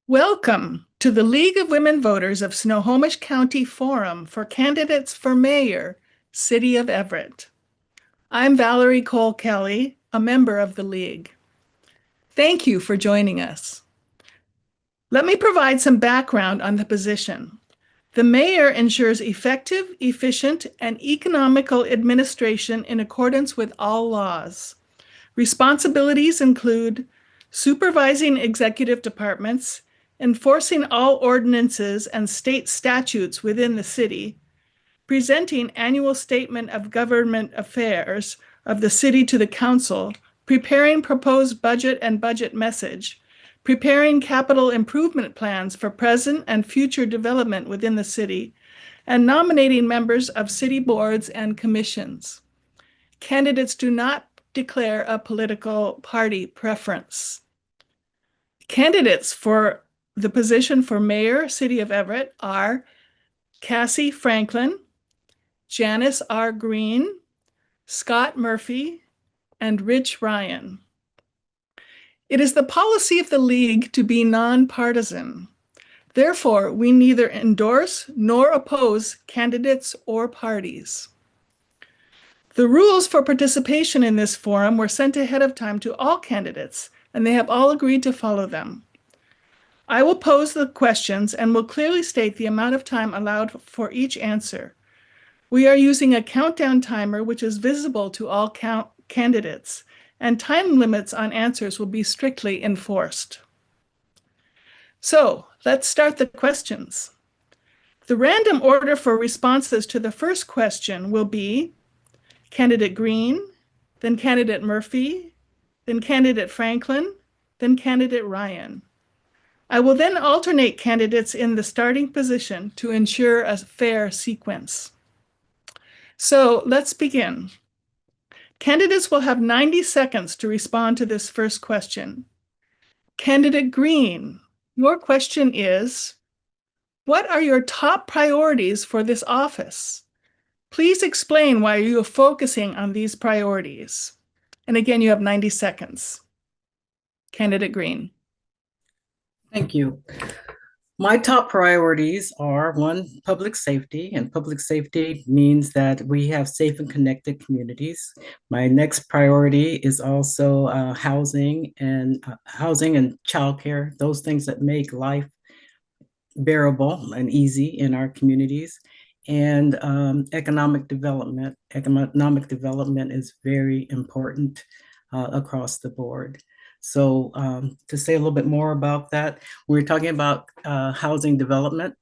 Welcome to the League of Women Voters of Snohomish County Forum for Candidates for Mayor, City of Everett. I'm Valerie Cole Kelly, a member of the League. Thank you for joining us. Let me provide some background on the position. The mayor ensures effective, efficient, and economical administration in accordance with all laws. Responsibilities include supervising executive departments, enforcing all ordinances and state statutes within the city, presenting annual statement of government affairs of the city to the council, preparing proposed budget and budget message, preparing capital improvement plans for present and future development within the city, and nominating members of city boards and commissions. Candidates do not declare a political party preference. Candidates for the position for mayor, City of Everett are Cassie Franklin, Janice R. Green, Scott Murphy, and Rich Ryan. It is the policy of the League to be nonpartisan. Therefore, we neither endorse nor oppose candidates or parties. The rules for participation in this forum were sent ahead of time to all candidates, and they have all agreed to follow them. I will pose the questions and will clearly state the amount of time allowed for each answer. We are using a countdown timer, which is visible to all candidates, and time limits on answers will be strictly enforced. So let's start the questions. The random order for responses to the first question will be Candidate Green, then Candidate Murphy, then Candidate Franklin, then Candidate Ryan. I will then alternate candidates in the starting position to ensure a fair sequence. So let's begin. Candidates will have 90 seconds to respond to this first question. Candidate Green, your question is, what are your top priorities for this office? Please explain why you are focusing on these priorities. And again, you have 90 seconds. Candidate Green. Thank you. My top priorities are one, public safety, and public safety means that we have safe and connected communities. My next priority is also housing and childcare, those things that make life bearable and easy in our communities. And economic development. Economic development is very important across the board. So to say a little bit more about that, we're talking about housing development.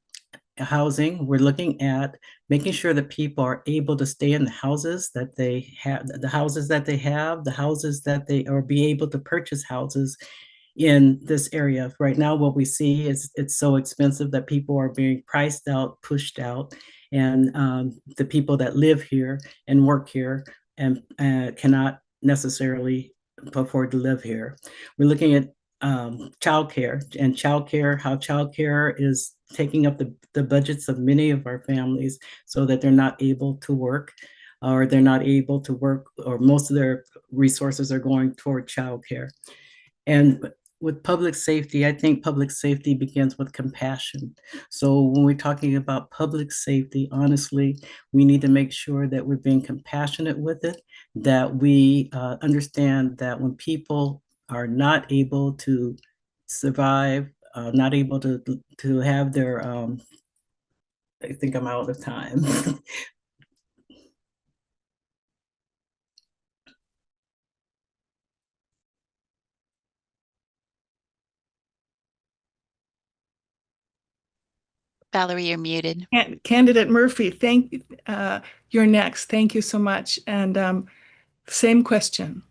Housing, we're looking at making sure that people are able to stay in the houses that they have, the houses that they have, the houses that they, or be able to purchase houses in this area. Right now, what we see is it's so expensive that people are being priced out, pushed out, and the people that live here and work here and cannot necessarily afford to live here. We're looking at childcare and how childcare is taking up the budgets of many of our families so that they're not able to work or they're not able to work or most of their resources are going toward childcare. And with public safety, I think public safety begins with compassion. So when we're talking about public safety, honestly, we need to make sure that we're being compassionate with it, that we understand that when people are not able to survive, not able to have their, I think I'm out of time. Valerie, you're muted. Candidate Murphy, you're next. Thank you so much. And same question.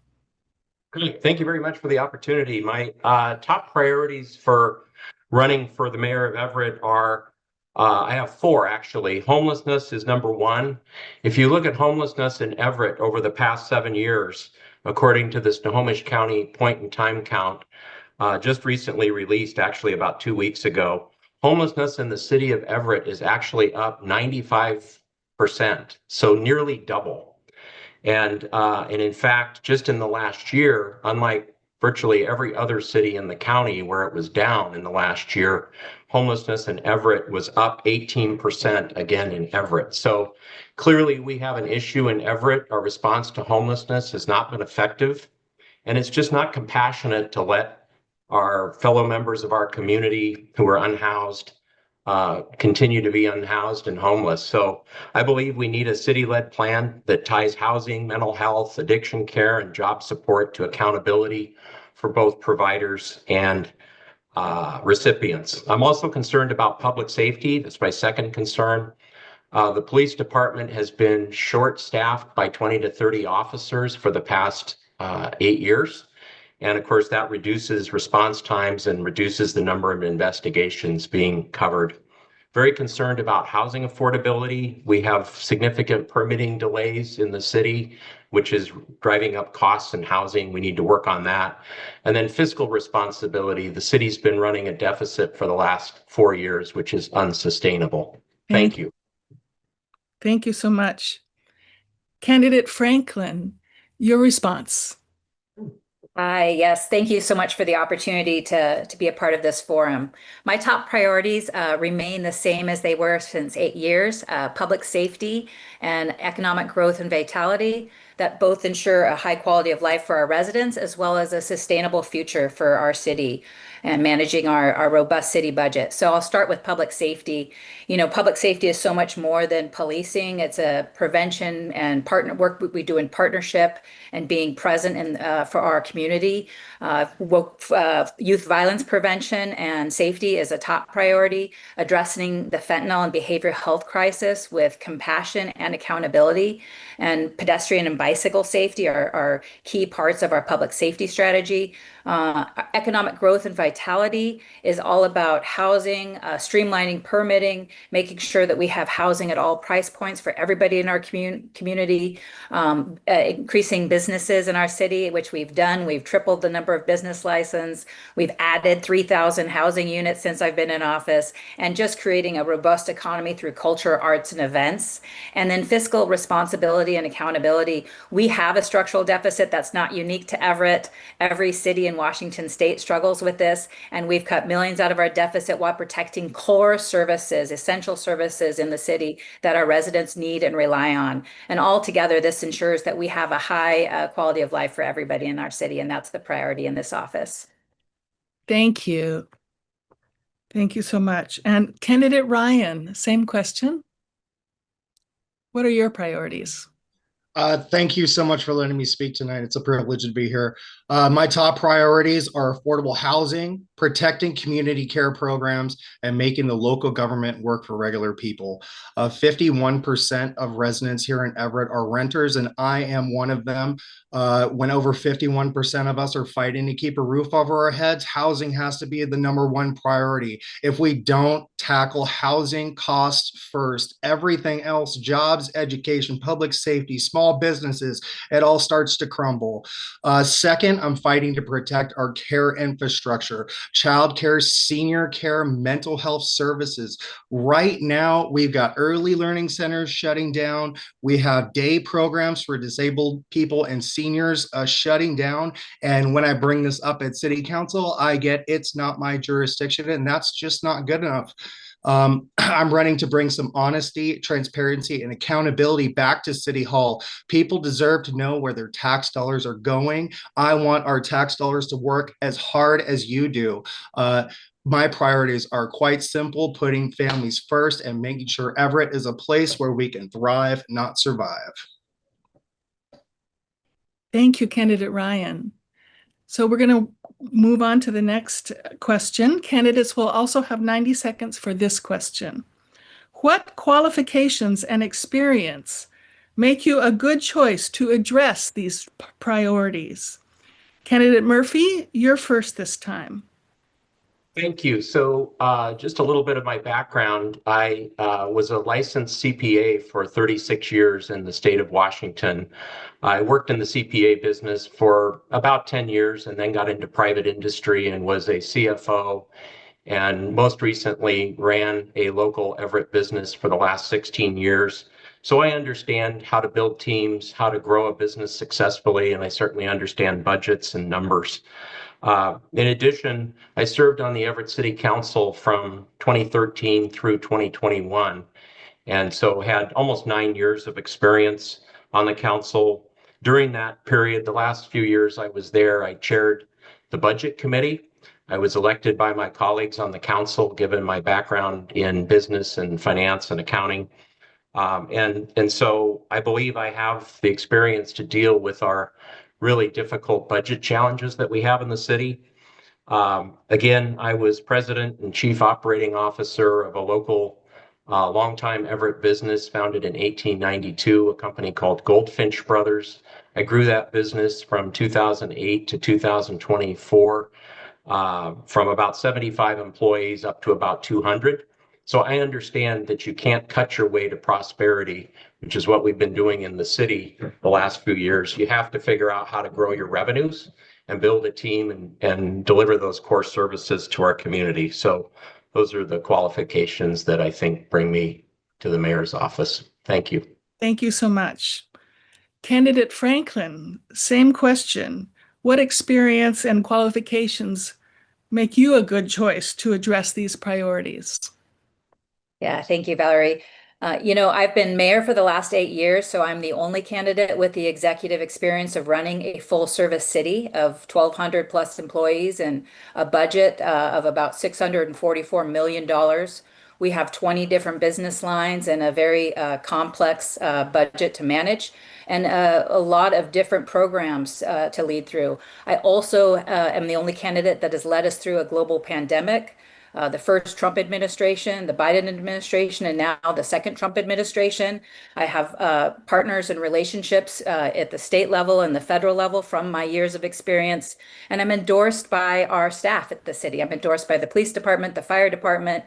Great. Thank you very much for the opportunity. My top priorities for running for the mayor of Everett are, I have four actually. Homelessness is number one. If you look at homelessness in Everett over the past 7 years, according to the Snohomish County point in time count, just recently released actually about 2 weeks ago, homelessness in the city of Everett is actually up 95%, so nearly double. And in fact, just in the last year, unlike virtually every other city in the county where it was down in the last year, homelessness in Everett was up 18% again in Everett. So clearly we have an issue in Everett. Our response to homelessness has not been effective, and it's just not compassionate to let our fellow members of our community who are unhoused continue to be unhoused and homeless. So I believe we need a city-led plan that ties housing, mental health, addiction care, and job support to accountability for both providers and recipients. I'm also concerned about public safety. That's my second concern. The police department has been short-staffed by 20 to 30 officers for the past 8 years. And of course, that reduces response times and reduces the number of investigations being covered. Very concerned about housing affordability. We have significant permitting delays in the city, which is driving up costs in housing. We need to work on that. And then fiscal responsibility. The city's been running a deficit for the last 4 years, which is unsustainable. Thank you. Thank you so much. Candidate Franklin, your response. Hi, yes, thank you so much for the opportunity to be a part of this forum. My top priorities remain the same as they were since 8 years, public safety and economic growth and vitality that both ensure a high quality of life for our residents as well as a sustainable future for our city and managing our robust city budget. So I'll start with public safety. You know, public safety is so much more than policing. It's a prevention and partner work we do in partnership and being present in for our community. Youth violence prevention and safety is a top priority. Addressing the fentanyl and behavioral health crisis with compassion and accountability, and pedestrian and bicycle safety are key parts of our public safety strategy. Economic growth and vitality is all about housing, streamlining permitting, making sure that we have housing at all price points for everybody in our community, increasing businesses in our city, which we've done. We've tripled the number of business licenses. We've added 3,000 housing units since I've been in office, and just creating a robust economy through culture, arts, and events. And then fiscal responsibility and accountability. We have a structural deficit that's not unique to Everett. Every city in Washington state struggles with this, and we've cut millions out of our deficit while protecting core services, essential services in the city that our residents need and rely on. And altogether, this ensures that we have a high quality of life for everybody in our city, and that's the priority in this office. Thank you. Thank you so much. And Candidate Ryan, same question. What are your priorities? Thank you so much for letting me speak tonight. It's a privilege to be here. My top priorities are affordable housing, protecting community care programs, and making the local government work for regular people. 51% of residents here in Everett are renters, and I am one of them. When over 51% of us are fighting to keep a roof over our heads, housing has to be the number one priority. If we don't tackle housing costs first, everything else, jobs, education, public safety, small businesses, it all starts to crumble. Second, I'm fighting to protect our care infrastructure, childcare, senior care, mental health services. Right now, we've got early learning centers shutting down. We have day programs for disabled people and seniors shutting down. And when I bring this up at City Council, I get it's not my jurisdiction, and that's just not good enough. I'm running to bring some honesty, transparency, and accountability back to City Hall. People deserve to know where their tax dollars are going. I want our tax dollars to work as hard as you do. My priorities are quite simple: putting families first and making sure Everett is a place where we can thrive, not survive. Thank you, Candidate Ryan. So we're going to move on to the next question. Candidates will also have 90 seconds for this question. What qualifications and experience make you a good choice to address these priorities? Candidate Murphy, you're first this time. Thank you. So just a little bit of my background. I was a licensed CPA for 36 years in the state of Washington. I worked in the CPA business for about 10 years and then got into private industry and was a CFO, and most recently ran a local Everett business for the last 16 years. So I understand how to build teams, how to grow a business successfully, and I certainly understand budgets and numbers. In addition, I served on the Everett City Council from 2013 through 2021, and so had almost 9 years of experience on the council. During that period, the last few years I was there, I chaired the budget committee. I was elected by my colleagues on the council, given my background in business and finance and accounting. And so I believe I have the experience to deal with our really difficult budget challenges that we have in the city. Again, I was president and chief operating officer of a local longtime Everett business founded in 1892, a company called Goldfinch Brothers. I grew that business from 2008 to 2024, from about 75 employees up to about 200. So I understand that you can't cut your way to prosperity, which is what we've been doing in the city the last few years. You have to figure out how to grow your revenues and build a team and deliver those core services to our community. So those are the qualifications that I think bring me to the mayor's office. Thank you. Thank you so much. Candidate Franklin, same question. What experience and qualifications make you a good choice to address these priorities? Yeah, thank you, Valerie. I've been mayor for the last 8 years, so I'm the only candidate with the executive experience of running a full service city of 1,200 plus employees and a budget of about $644 million. We have 20 different business lines and a very complex budget to manage and a lot of different programs to lead through. I also am the only candidate that has led us through a global pandemic, the first Trump administration, the Biden administration, and now the second Trump administration. I have partners and relationships at the state level and the federal level from my years of experience. And I'm endorsed by our staff at the city. I'm endorsed by the police department, the fire department,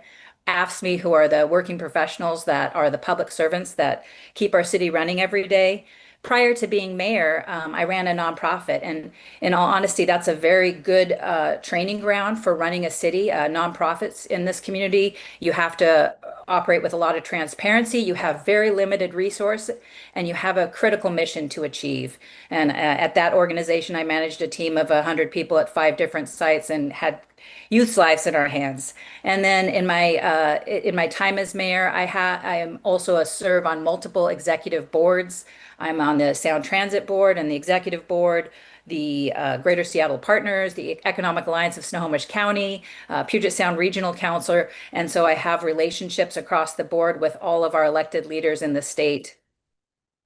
AFSCME, who are the working professionals that are the public servants that keep our city running every day. Prior to being mayor, I ran a nonprofit, and in all honesty, that's a very good training ground for running a city. Nonprofits in this community, you have to operate with a lot of transparency. You have very limited resource, and you have a critical mission to achieve. And at that organization, I managed a team of 100 people at 5 different sites and had youth's lives in our hands. And then in my time as mayor, I am also serve on multiple executive boards. I'm on the Sound Transit Board and the Executive Board, the Greater Seattle Partners, the Economic Alliance of Snohomish County, Puget Sound Regional Councilor, and so I have relationships across the board with all of our elected leaders in the state.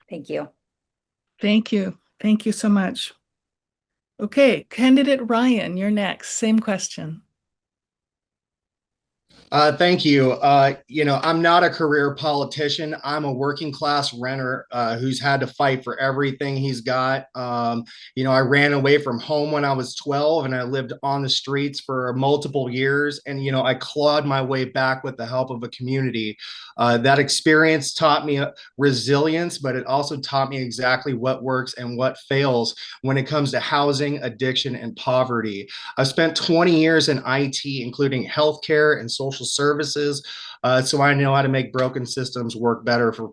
Thank you. Thank you. Thank you so much. Okay, candidate Ryan, you're next. Same question. Thank you. I'm not a career politician. I'm a working class renter who's had to fight for everything he's got. I ran away from home when I was 12 and I lived on the streets for multiple years. And, I clawed my way back with the help of a community. That experience taught me resilience, but it also taught me exactly what works and what fails when it comes to housing, addiction, and poverty. I've spent 20 years in IT, including healthcare and social services. So I know how to make broken systems work better for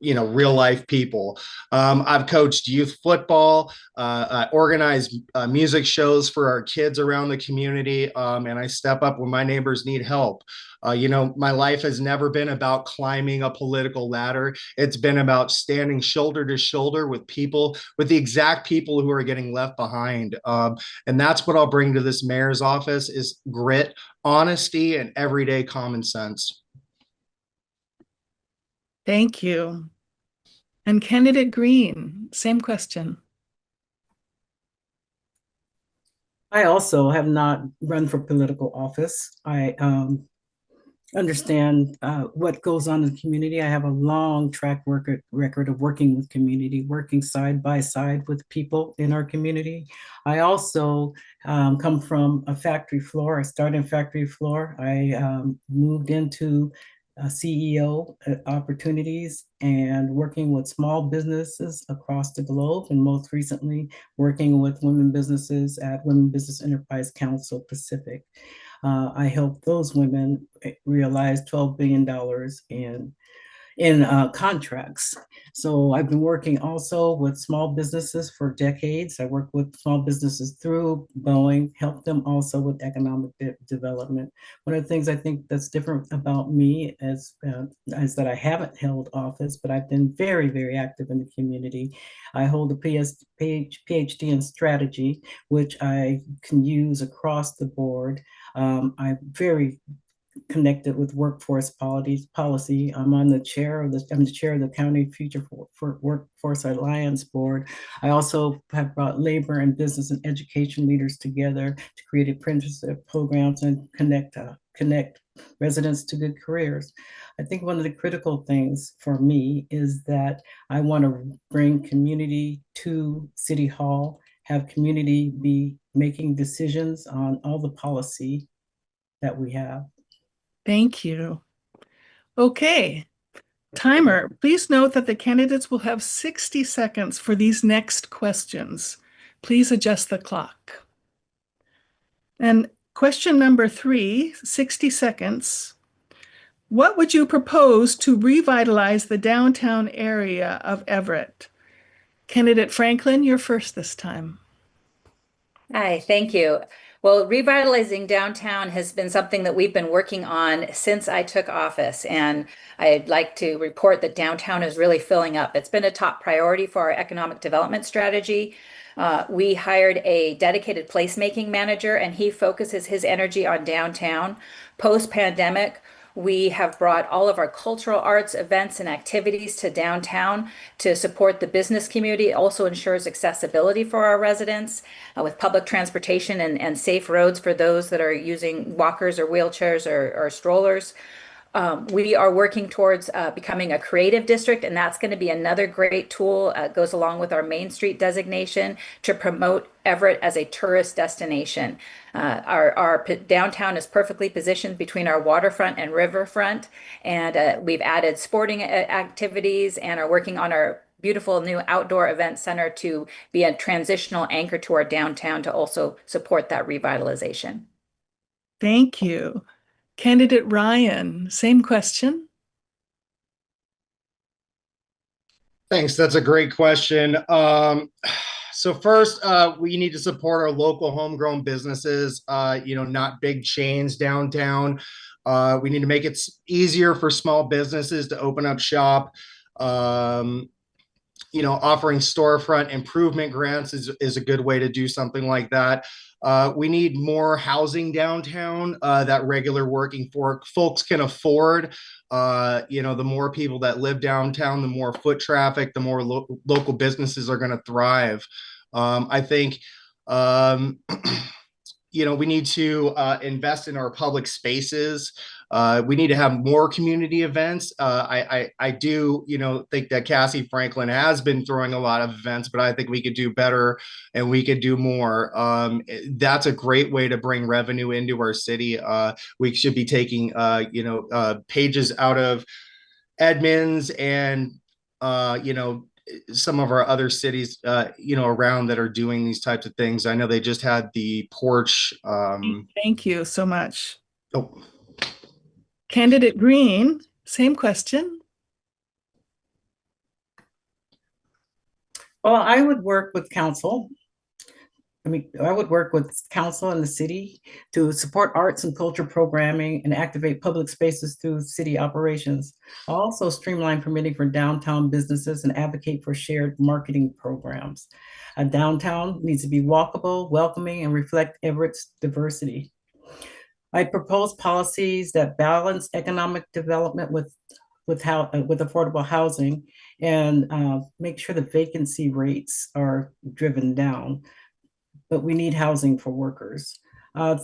real life people. I've coached youth football, I organize music shows for our kids around the community, and I step up when my neighbors need help. My life has never been about climbing a political ladder. It's been about standing shoulder to shoulder with the exact people who are getting left behind. And that's what I'll bring to this mayor's office is grit, honesty, and everyday common sense. Thank you. And candidate Green, same question. I also have not run for political office. I understand what goes on in the community. I have a long track record of working with community, working side by side with people in our community. I also come from a factory floor. I started in factory floor. I moved into CEO opportunities and working with small businesses across the globe, and most recently working with women businesses at Women Business Enterprise Council Pacific. I helped those women realize $12 billion in in contracts. So I've been working also with small businesses for decades. I work with small businesses through Boeing, help them also with economic development. One of the things I think that's different about me is that I haven't held office, but I've been very, very active in the community. I hold a PhD in strategy, which I can use across the board. I'm very connected with workforce policy. I'm the chair of the County Future for Workforce Alliance Board. I also have brought labor and business and education leaders together to create apprenticeship programs and connect residents to good careers. I think one of the critical things for me is that I want to bring community to City Hall, have community be making decisions on all the policy that we have. Thank you. Okay. Timer, please note that the candidates will have 60 seconds for these next questions. Please adjust the clock. And question number 3, 60 seconds. What would you propose to revitalize the downtown area of Everett? Candidate Franklin, you're first this time. Hi, thank you. Well, revitalizing downtown has been something that we've been working on since I took office, and I'd like to report that downtown is really filling up. It's been a top priority for our economic development strategy. We hired a dedicated placemaking manager, and he focuses his energy on downtown. Post-pandemic, we have brought all of our cultural arts, events, and activities to downtown to support the business community. It also ensures accessibility for our residents with public transportation and safe roads for those that are using walkers or wheelchairs or strollers. We are working towards becoming a creative district, and that's going to be another great tool. Goes along with our Main Street designation to promote Everett as a tourist destination. Our downtown is perfectly positioned between our waterfront and riverfront, and we've added sporting activities and are working on our beautiful new outdoor event center to be a transitional anchor to our downtown to also support that revitalization. Thank you. Candidate Ryan, same question. Thanks. That's a great question. So first, we need to support our local homegrown businesses, not big chains downtown. We need to make it easier for small businesses to open up shop. Offering storefront improvement grants is a good way to do something like that. We need more housing downtown that regular working folks can afford. The more people that live downtown, the more foot traffic, the more local businesses are going to thrive. I think we need to invest in our public spaces. We need to have more community events. I do, think that Cassie Franklin has been throwing a lot of events, but I think we could do better and we could do more. That's a great way to bring revenue into our city. We should be taking, pages out of Edmonds and, some of our other cities, around that are doing these types of things. I know they just had the porch. Thank you so much. Oh. Candidate Green, same question. Well, I would work with council. I would work with council and the city to support arts and culture programming and activate public spaces through city operations. I'll also streamline permitting for downtown businesses and advocate for shared marketing programs. A downtown needs to be walkable, welcoming, and reflect Everett's diversity. I propose policies that balance economic development with affordable housing and make sure the vacancy rates are driven down. But we need housing for workers.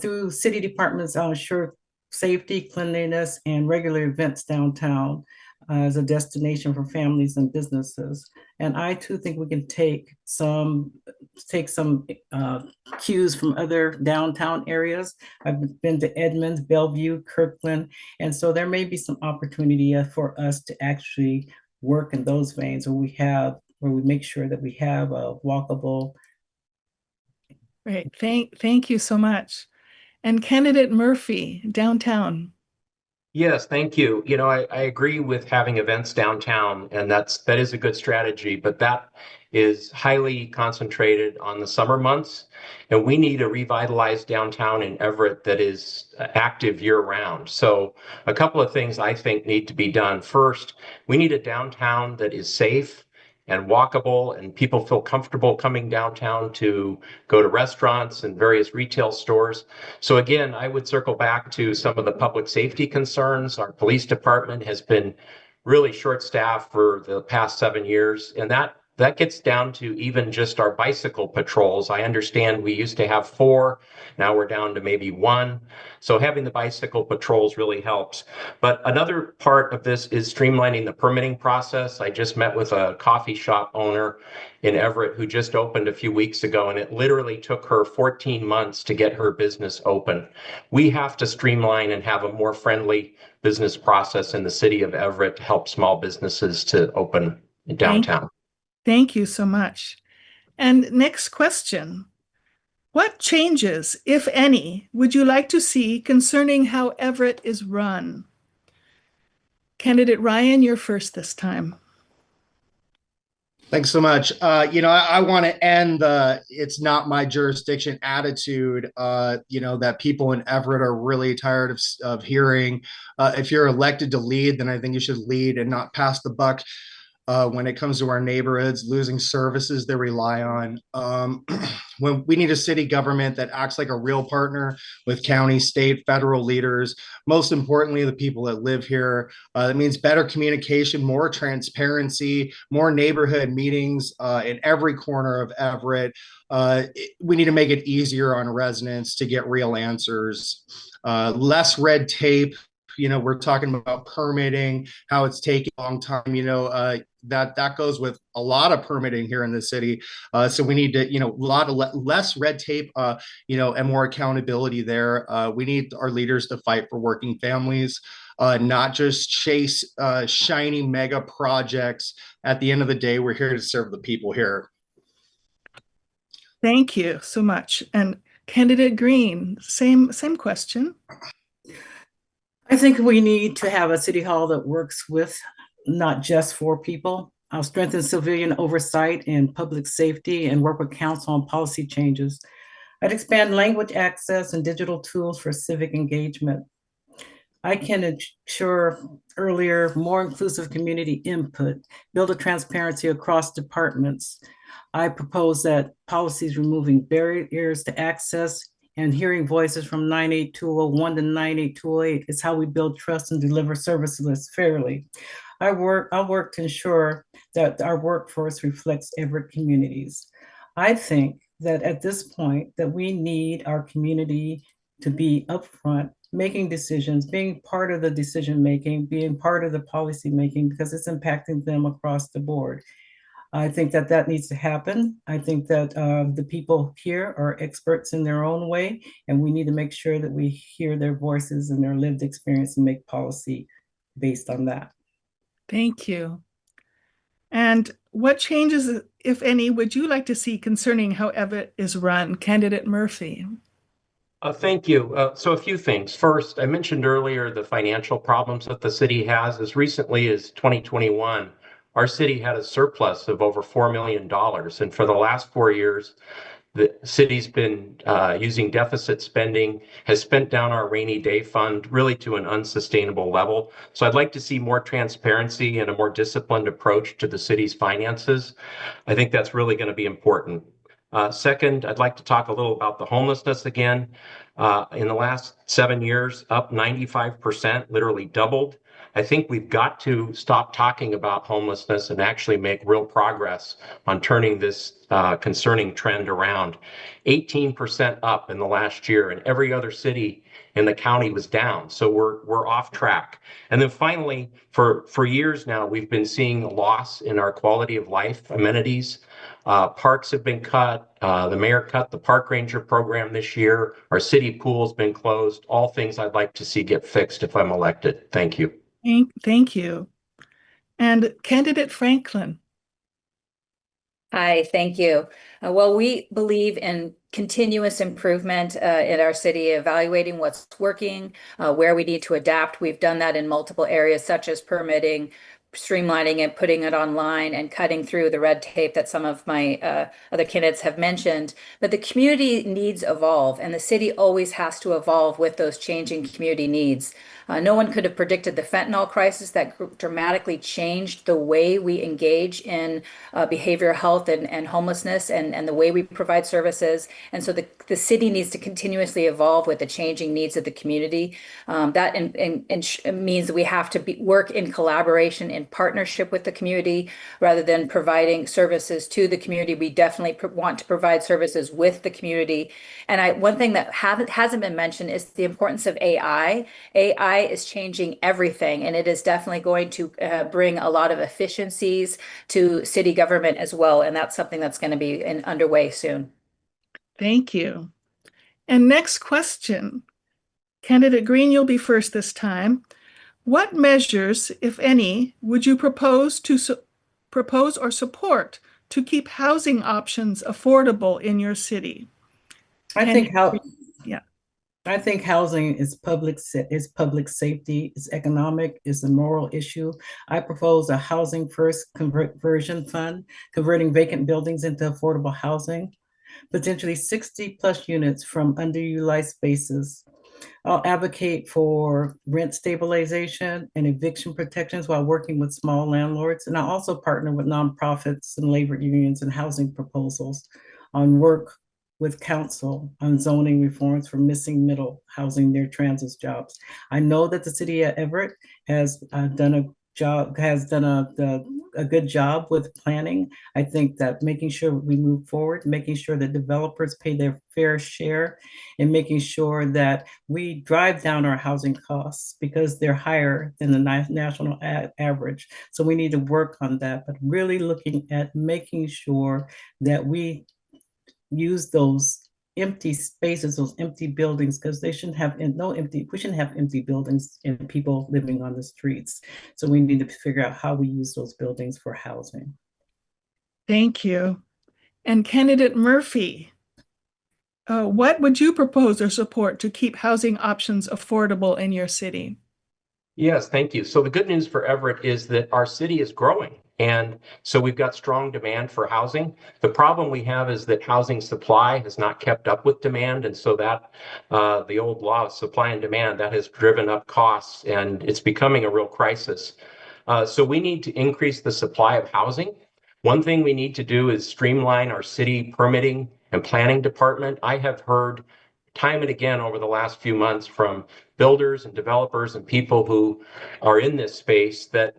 Through city departments, I'll ensure safety, cleanliness, and regular events downtown as a destination for families and businesses. And I too think we can take some cues from other downtown areas. I've been to Edmonds, Bellevue, Kirkland, and so there may be some opportunity for us to actually work in those veins where we make sure that we have a walkable. Great. Thank you so much. And candidate Murphy, downtown. Yes, thank you. I agree with having events downtown, and that is a good strategy, but that is highly concentrated on the summer months. And we need a revitalized downtown in Everett that is active year round. So a couple of things I think need to be done. First, we need a downtown that is safe and walkable, and people feel comfortable coming downtown to go to restaurants and various retail stores. So again, I would circle back to some of the public safety concerns. Our police department has been really short-staffed for the past 7 years, and that gets down to even just our bicycle patrols. I understand we used to have four, now we're down to maybe one. So having the bicycle patrols really helps. But another part of this is streamlining the permitting process. I just met with a coffee shop owner in Everett who just opened a few weeks ago, and it literally took her 14 months to get her business open. We have to streamline and have a more friendly business process in the city of Everett to help small businesses to open Thank, downtown. thank you so much. And next question. What changes, if any, would you like to see concerning how Everett is run? Candidate Ryan, you're first this time. Thanks so much. I want to end the "it's not my jurisdiction" attitude. That people in Everett are really tired of hearing. If you're elected to lead, then I think you should lead and not pass the buck when it comes to our neighborhoods losing services they rely on. When we need a city government that acts like a real partner with county, state, federal leaders, most importantly, the people that live here. That means better communication, more transparency, more neighborhood meetings in every corner of Everett. We need to make it easier on residents to get real answers. Less red tape. We're talking about permitting, how it's taking a long time. That goes with a lot of permitting here in the city. So we need to, a lot of less red tape, and more accountability there. We need our leaders to fight for working families, not just chase shiny mega projects. At the end of the day, we're here to serve the people here. Thank you so much. And Candidate Green, same question. I think we need to have a city hall that works with, not just for people. I'll strengthen civilian oversight and public safety and work with council on policy changes. I'd expand language access and digital tools for civic engagement. I can ensure earlier, more inclusive community input, build a transparency across departments. I propose that policies removing barriers to access and hearing voices from 98201 to 98208 is how we build trust and deliver services fairly. I'll work to ensure that our workforce reflects Everett communities. I think that at this point that we need our community to be upfront, making decisions, being part of the decision making, being part of the policy making, because it's impacting them across the board. I think that that needs to happen. I think that the people here are experts in their own way, and we need to make sure that we hear their voices and their lived experience and make policy based on that. Thank you. And what changes, if any, would you like to see concerning how Everett is run? Candidate Murphy. Thank you. So a few things. First, I mentioned earlier the financial problems that the city has. As recently as 2021, our city had a surplus of over $4 million. And for the last 4 years, the city's been using deficit spending, has spent down our rainy day fund really to an unsustainable level. So I'd like to see more transparency and a more disciplined approach to the city's finances. I think that's really going to be important. Second, I'd like to talk a little about the homelessness again. In the last 7 years, up 95%, literally doubled. I think we've got to stop talking about homelessness and actually make real progress on turning this concerning trend around. 18% up in the last year, and every other city in the county was down. So we're off track. And then finally, for years now, we've been seeing a loss in our quality of life amenities. Parks have been cut. The mayor cut the park ranger program this year. Our city pool's been closed. All things I'd like to see get fixed if I'm elected. Thank you. Thank you. And Candidate Franklin. Hi, thank you. Well, we believe in continuous improvement in our city, evaluating what's working, where we need to adapt. We've done that in multiple areas, such as permitting, streamlining it, putting it online, and cutting through the red tape that some of my other candidates have mentioned. But the community needs evolve, and the city always has to evolve with those changing community needs. No one could have predicted the fentanyl crisis that dramatically changed the way we engage in behavioral health and homelessness and the way we provide services. And so the city needs to continuously evolve with the changing needs of the community. That means that we have to work in collaboration, in partnership with the community, rather than providing services to the community. We definitely want to provide services with the community. And one thing that hasn't been mentioned is the importance of AI. AI is changing everything, and it is definitely going to bring a lot of efficiencies to city government as well. And that's something that's going to be underway soon. Thank you. And next question. Candidate Green, you'll be first this time. What measures, if any, would you propose or support to keep housing options affordable in your city? I think how Yeah. I think housing is public safety, it's economic, it's a moral issue. I propose a housing first conversion fund, converting vacant buildings into affordable housing, potentially 60 plus units from underutilized spaces. I'll advocate for rent stabilization and eviction protections while working with small landlords. And I also partner with nonprofits and labor unions and housing proposals on work with council on zoning reforms for missing middle housing near transit jobs. I know that the city of Everett has done a good job with planning. I think that making sure we move forward, making sure that developers pay their fair share, and making sure that we drive down our housing costs because they're higher than the national average. So we need to work on that, but really looking at making sure that we use those empty spaces, those empty buildings, because they shouldn't have we shouldn't have empty buildings and people living on the streets. So we need to figure out how we use those buildings for housing. Thank you. And candidate Murphy, what would you propose or support to keep housing options affordable in your city? Yes, thank you. So the good news for Everett is that our city is growing. And so we've got strong demand for housing. The problem we have is that housing supply has not kept up with demand. And so that the old law of supply and demand that has driven up costs, and it's becoming a real crisis. So we need to increase the supply of housing. One thing we need to do is streamline our city permitting and planning department. I have heard time and again over the last few months from builders and developers and people who are in this space that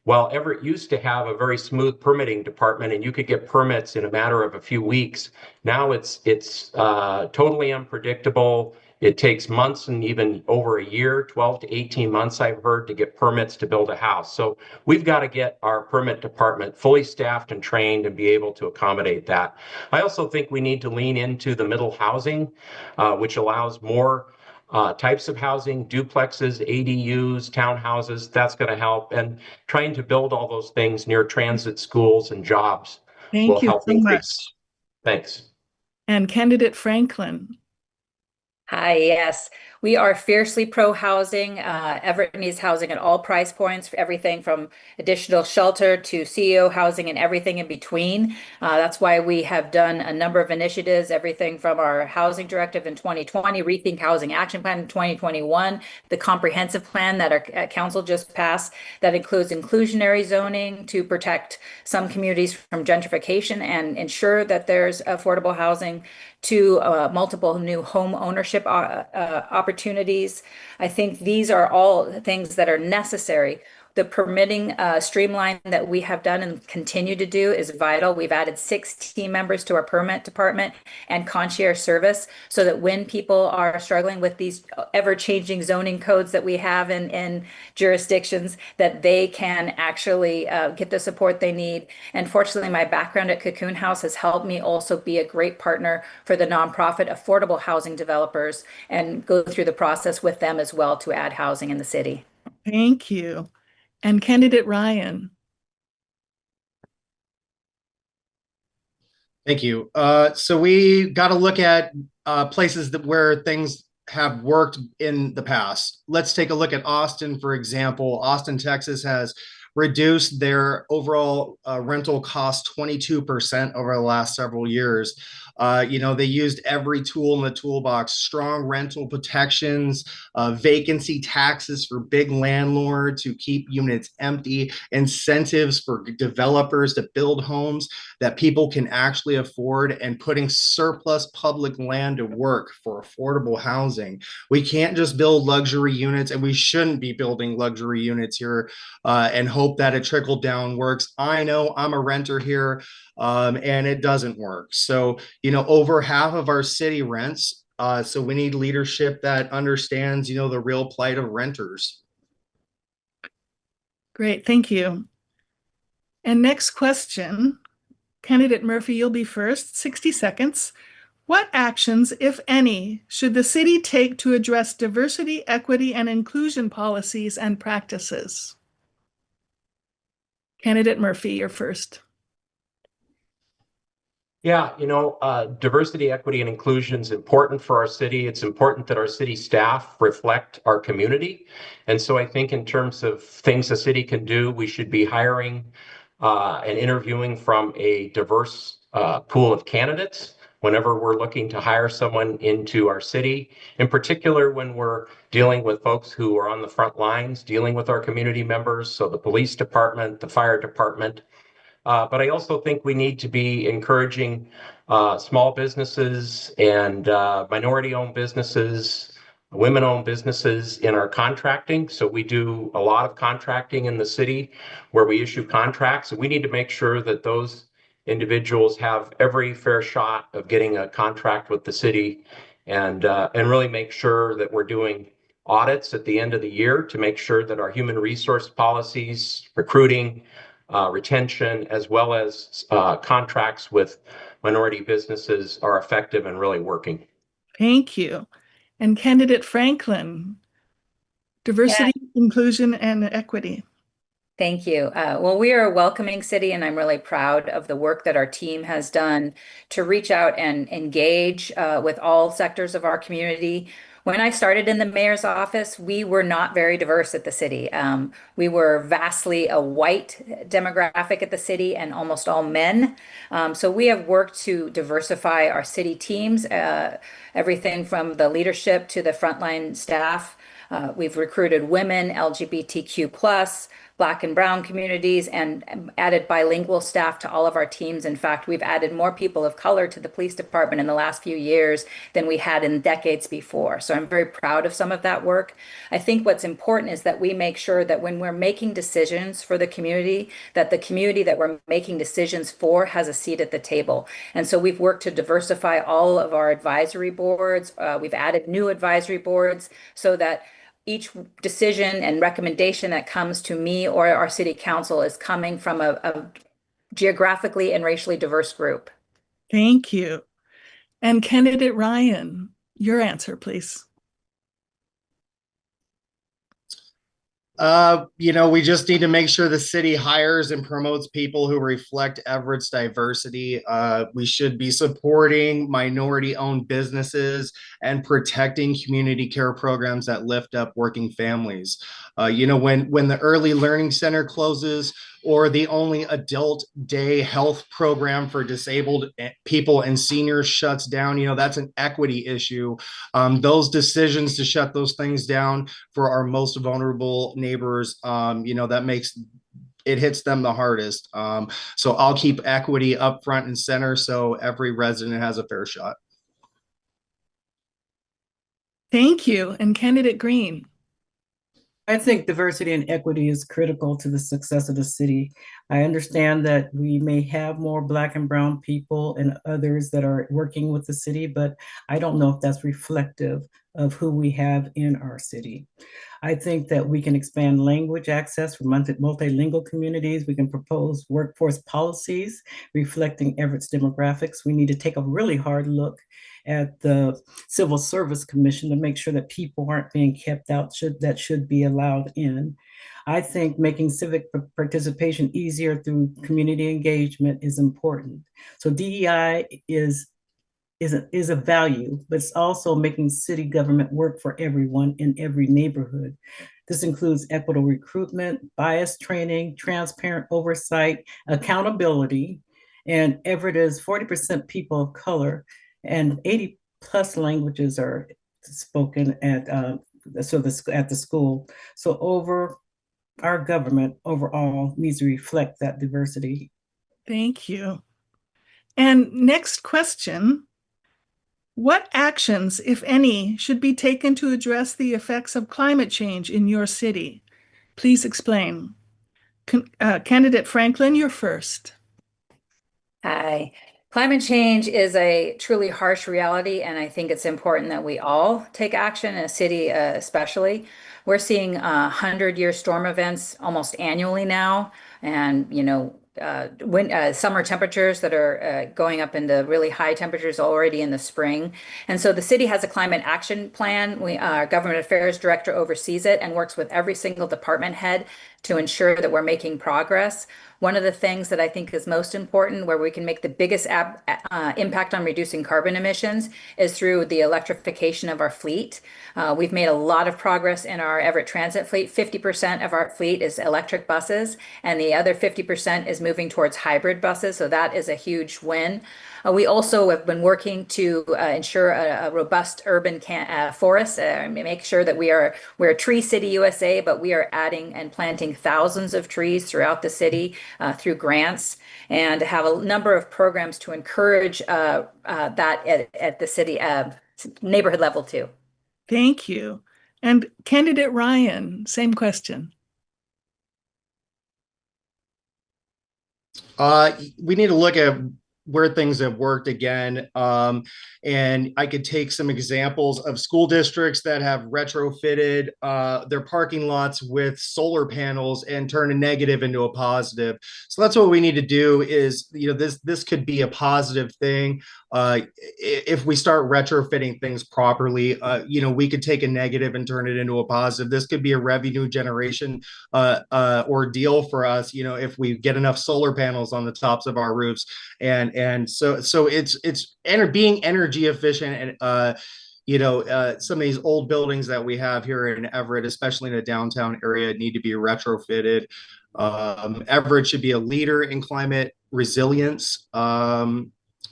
while Everett used to have a very smooth permitting department and you could get permits in a matter of a few weeks, now it's totally unpredictable. It takes months and even over a year, 12 to 18 months, I've heard, to get permits to build a house. So we've got to get our permit department fully staffed and trained and be able to accommodate that. I also think we need to lean into the middle housing, which allows more types of housing, duplexes, ADUs, townhouses. That's going to help. And trying to build all those things near transit, schools, and jobs will Thank you help so much. increase. Thanks. And candidate Franklin. Hi, yes. We are fiercely pro housing. Everett needs housing at all price points, everything from additional shelter to CEO housing and everything in between. That's why we have done a number of initiatives, everything from our housing directive in 2020, Rethink Housing Action Plan in 2021, the comprehensive plan that our council just passed that includes inclusionary zoning to protect some communities from gentrification and ensure that there's affordable housing, to multiple new home ownership opportunities. I think these are all things that are necessary. The permitting streamline that we have done and continue to do is vital. We've added 6 team members to our permit department and concierge service so that when people are struggling with these ever-changing zoning codes that we have in jurisdictions, that they can actually get the support they need. And fortunately, my background at Cocoon House has helped me also be a great partner for the nonprofit affordable housing developers and go through the process with them as well to add housing in the city. Thank you. And candidate Ryan. Thank you. So we got to look at places where things have worked in the past. Let's take a look at Austin, for example. Austin, Texas has reduced their overall rental cost 22% over the last several years. They used every tool in the toolbox, strong rental protections, vacancy taxes for big landlords who keep units empty, incentives for developers to build homes that people can actually afford, and putting surplus public land to work for affordable housing. We can't just build luxury units, and we shouldn't be building luxury units here and hope that a trickle down works. I know I'm a renter here, and it doesn't work. So, over half of our city rents. So we need leadership that understands, the real plight of renters. Great, thank you. And next question, candidate Murphy, you'll be first, 60 seconds. What actions, if any, should the city take to address diversity, equity, and inclusion policies and practices? Candidate Murphy, you're first. Yeah, diversity, equity, and inclusion is important for our city. It's important that our city staff reflect our community. And so I think in terms of things the city can do, we should be hiring and interviewing from a diverse pool of candidates whenever we're looking to hire someone into our city, in particular when we're dealing with folks who are on the front lines, dealing with our community members, so the police department, the fire department. But I also think we need to be encouraging small businesses and minority-owned businesses, women-owned businesses in our contracting. So we do a lot of contracting in the city where we issue contracts. And we need to make sure that those individuals have every fair shot of getting a contract with the city, and really make sure that we're doing audits at the end of the year to make sure that our human resource policies, recruiting, retention, as well as contracts with minority businesses are effective and really working. Thank you. And candidate Franklin, diversity, inclusion, and equity. Thank you. Well, we are a welcoming city, and I'm really proud of the work that our team has done to reach out and engage with all sectors of our community. When I started in the mayor's office, we were not very diverse at the city. We were vastly a white demographic at the city and almost all men. So we have worked to diversify our city teams, everything from the leadership to the frontline staff. We've recruited women, LGBTQ+, Black and Brown communities, and added bilingual staff to all of our teams. In fact, we've added more people of color to the police department in the last few years than we had in decades before. So I'm very proud of some of that work. I think what's important is that we make sure that when we're making decisions for the community, that the community that we're making decisions for has a seat at the table. And so we've worked to diversify all of our advisory boards. We've added new advisory boards so that each decision and recommendation that comes to me or our city council is coming from a geographically and racially diverse group. Thank you. And candidate Ryan, your answer, please. We just need to make sure the city hires and promotes people who reflect Everett's diversity. We should be supporting minority-owned businesses and protecting community care programs that lift up working families. When the Early Learning Center closes, or the only adult day health program for disabled people and seniors shuts down, that's an equity issue. Those decisions to shut those things down for our most vulnerable neighbors, that makes it hits them the hardest. So I'll keep equity up front and center so every resident has a fair shot. Thank you. And candidate Green. I think diversity and equity is critical to the success of the city. I understand that we may have more Black and Brown people and others that are working with the city, but I don't know if that's reflective of who we have in our city. I think that we can expand language access for multilingual communities. We can propose workforce policies reflecting Everett's demographics. We need to take a really hard look at the Civil Service Commission to make sure that people aren't being kept out that should be allowed in. I think making civic participation easier through community engagement is important. So DEI is a value, but it's also making city government work for everyone in every neighborhood. This includes equitable recruitment, bias training, transparent oversight, accountability, and Everett is 40% people of color, and 80 plus languages are spoken at at the school. So over our government overall needs to reflect that diversity. Thank you. And next question. What actions, if any, should be taken to address the effects of climate change in your city? Please explain. Candidate Franklin, you're first. Hi. Climate change is a truly harsh reality, and I think it's important that we all take action in a city, especially. We're seeing 100-year storm events almost annually now, and summer temperatures that are going up into really high temperatures already in the spring. And so the city has a climate action plan. Our government affairs director oversees it and works with every single department head to ensure that we're making progress. One of the things that I think is most important, where we can make the biggest impact on reducing carbon emissions, is through the electrification of our fleet. We've made a lot of progress in our Everett transit fleet. 50% of our fleet is electric buses, and the other 50% is moving towards hybrid buses. So that is a huge win. We also have been working to ensure a robust urban forest, make sure that we're a Tree City USA, but we are adding and planting thousands of trees throughout the city through grants, and have a number of programs to encourage that at the city neighborhood level too. Thank you. And Candidate Ryan, same question. We need to look at where things have worked again. And I could take some examples of school districts that have retrofitted their parking lots with solar panels and turn a negative into a positive. So that's what we need to do is, this could be a positive thing. If we start retrofitting things properly, we could take a negative and turn it into a positive. This could be a revenue generation ordeal for us, if we get enough solar panels on the tops of our roofs. And so it's being energy efficient, and some of these old buildings that we have here in Everett, especially in the downtown area, need to be retrofitted. Everett should be a leader in climate resilience.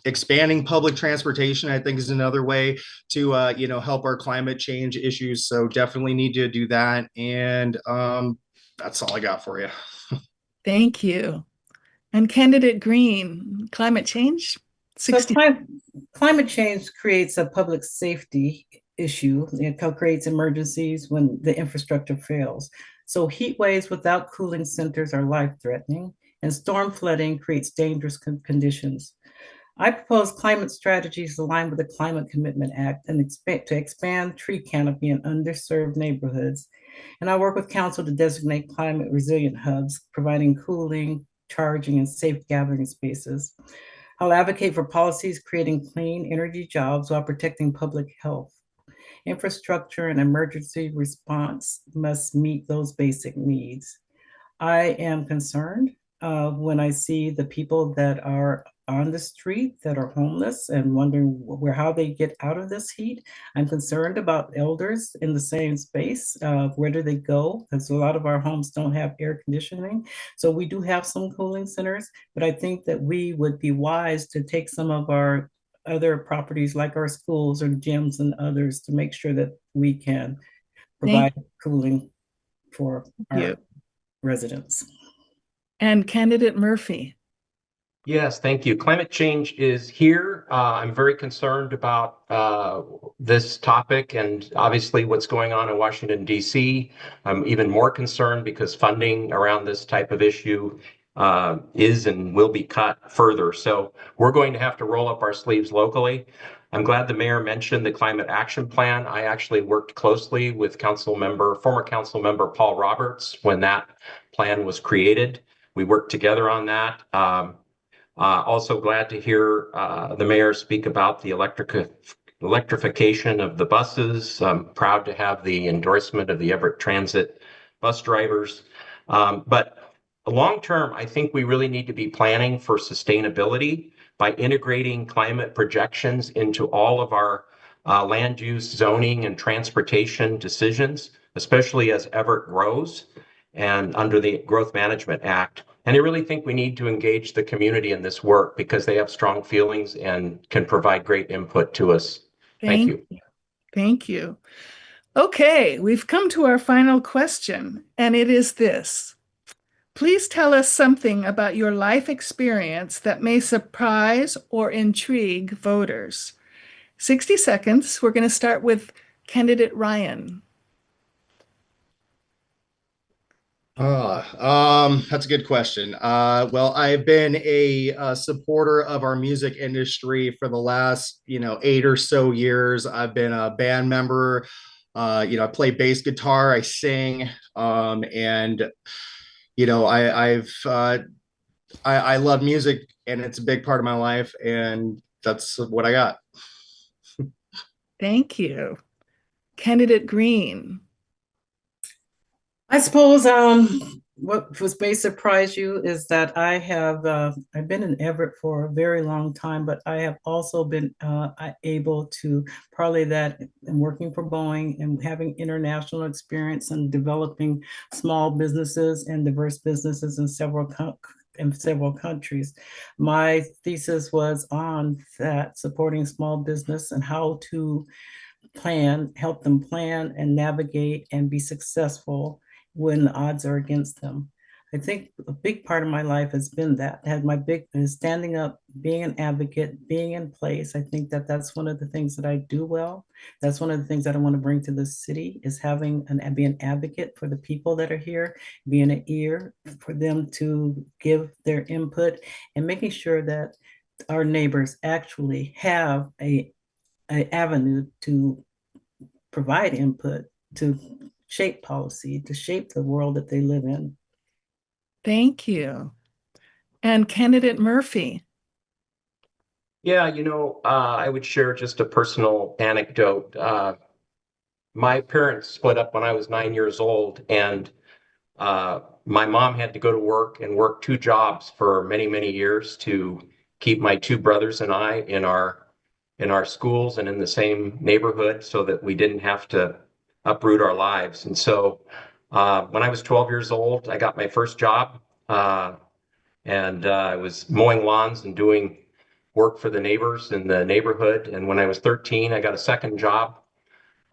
Expanding public transportation, I think, is another way to help our climate change issues. So definitely need to do that. And that's all I got for you. Thank you. And Candidate Green, climate change? So climate change creates a public safety issue. It creates emergencies when the infrastructure fails. So heat waves without cooling centers are life-threatening, and storm flooding creates dangerous conditions. I propose climate strategies aligned with the Climate Commitment Act and to expand tree canopy in underserved neighborhoods. And I work with council to designate climate resilient hubs, providing cooling, charging, and safe gathering spaces. I'll advocate for policies creating clean energy jobs while protecting public health. Infrastructure and emergency response must meet those basic needs. I am concerned when I see the people that are on the street that are homeless and wondering how they get out of this heat. I'm concerned about elders in the same space. Where do they go? Because a lot of our homes don't have air conditioning. So we do have some cooling centers, but I think that we would be wise to take some of our other properties like our schools or gyms and others to make sure that we can provide cooling for our residents. And Candidate Murphy. Yes, thank you. Climate change is here. I'm very concerned about this topic and obviously what's going on in Washington, D.C. I'm even more concerned because funding around this type of issue is and will be cut further. So we're going to have to roll up our sleeves locally. I'm glad the mayor mentioned the climate action plan. I actually worked closely with former council member Paul Roberts when that plan was created. We worked together on that. Also glad to hear the mayor speak about the electrification of the buses. I'm proud to have the endorsement of the Everett Transit bus drivers. But long term, I think we really need to be planning for sustainability by integrating climate projections into all of our land use, zoning, and transportation decisions, especially as Everett grows and under the Growth Management Act. And I really think we need to engage the community in this work because they have strong feelings and can provide great input to us. Thank you. Thank you. Okay, we've come to our final question, and it is this. Please tell us something about your life experience that may surprise or intrigue voters. 60 seconds. We're going to start with candidate Ryan. That's a good question. Well, I've been a supporter of our music industry for the last, 8 or so years. I've been a band member. I play bass guitar, I sing, and I love music, and it's a big part of my life, and that's what I got. Thank you. Candidate Green. I suppose what may surprise you is that I've been in Everett for a very long time, but I have also been able to parlay that and working for Boeing and having international experience and developing small businesses and diverse businesses in several countries. My thesis was on that, supporting small business and how to help them plan and navigate and be successful when the odds are against them. I think a big part of my life has been that, had my big standing up, being an advocate, being in place. I think that that's one of the things that I do well. That's one of the things that I want to bring to the city is be an advocate for the people that are here, being an ear for them to give their input and making sure that our neighbors actually have a avenue to provide input, to shape policy, to shape the world that they live in. Thank you. And candidate Murphy. Yeah, I would share just a personal anecdote. My parents split up when I was 9 years old, and my mom had to go to work and work two jobs for many, many years to keep my two brothers and I in our schools and in the same neighborhood so that we didn't have to uproot our lives. And so when I was 12 years old, I got my first job, and I was mowing lawns and doing work for the neighbors in the neighborhood. And when I was 13, I got a second job.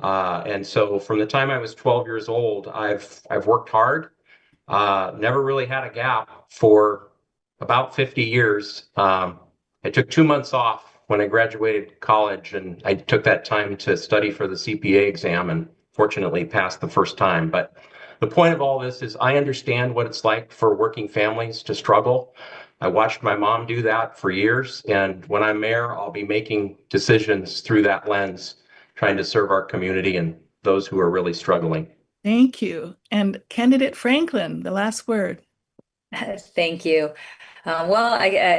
And so from the time I was 12 years old, I've worked hard. Never really had a gap for about 50 years. I took 2 months off when I graduated college, and I took that time to study for the CPA exam and fortunately passed the first time. But the point of all this is I understand what it's like for working families to struggle. I watched my mom do that for years, and when I'm mayor, I'll be making decisions through that lens, trying to serve our community and those who are really struggling. Thank you. And candidate Franklin, the last word. Thank you. Well,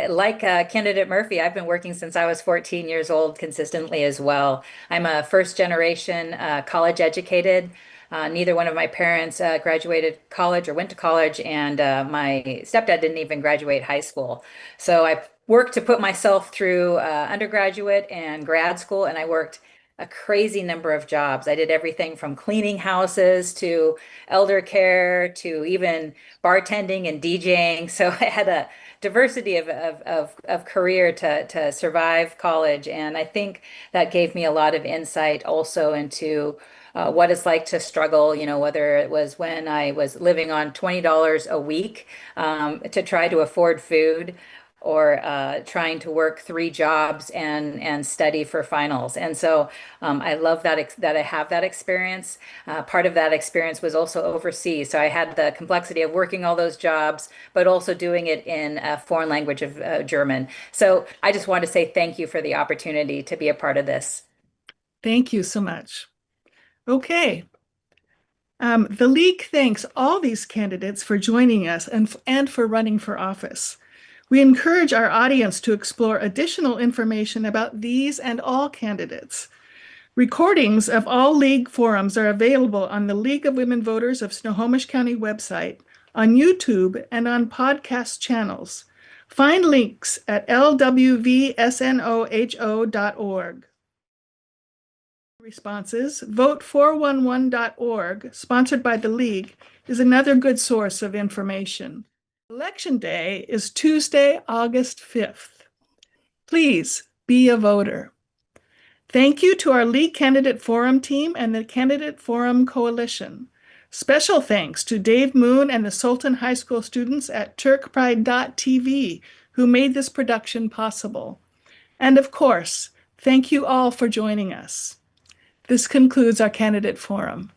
like candidate Murphy, I've been working since I was 14 years old consistently as well. I'm a first generation college educated. Neither one of my parents graduated college or went to college, and my stepdad didn't even graduate high school. So I worked to put myself through undergraduate and grad school, and I worked a crazy number of jobs. I did everything from cleaning houses to elder care to even bartending and DJing. So I had a diversity of career to survive college. And I think that gave me a lot of insight also into what it's like to struggle, whether it was when I was living on $20 a week to try to afford food, or trying to work three jobs and study for finals. And so I love that I have that experience. Part of that experience was also overseas. So I had the complexity of working all those jobs, but also doing it in a foreign language of German. So I just want to say thank you for the opportunity to be a part of this. Thank you so much. Okay. The League thanks all these candidates for joining us and for running for office. We encourage our audience to explore additional information about these and all candidates. Recordings of all League forums are available on the League of Women Voters of Snohomish County website, on YouTube, and on podcast channels. Find links at lwvsnoho.org. Responses, vote411.org, sponsored by the League, is another good source of information. Election Day is Tuesday, August 5th. Please be a voter. Thank you to our League Candidate Forum team and the Candidate Forum Coalition. Special thanks to Dave Moon and the Sultan High School students at TurkPride.tv who made this production possible. And of course, thank you all for joining us. This concludes our Candidate Forum.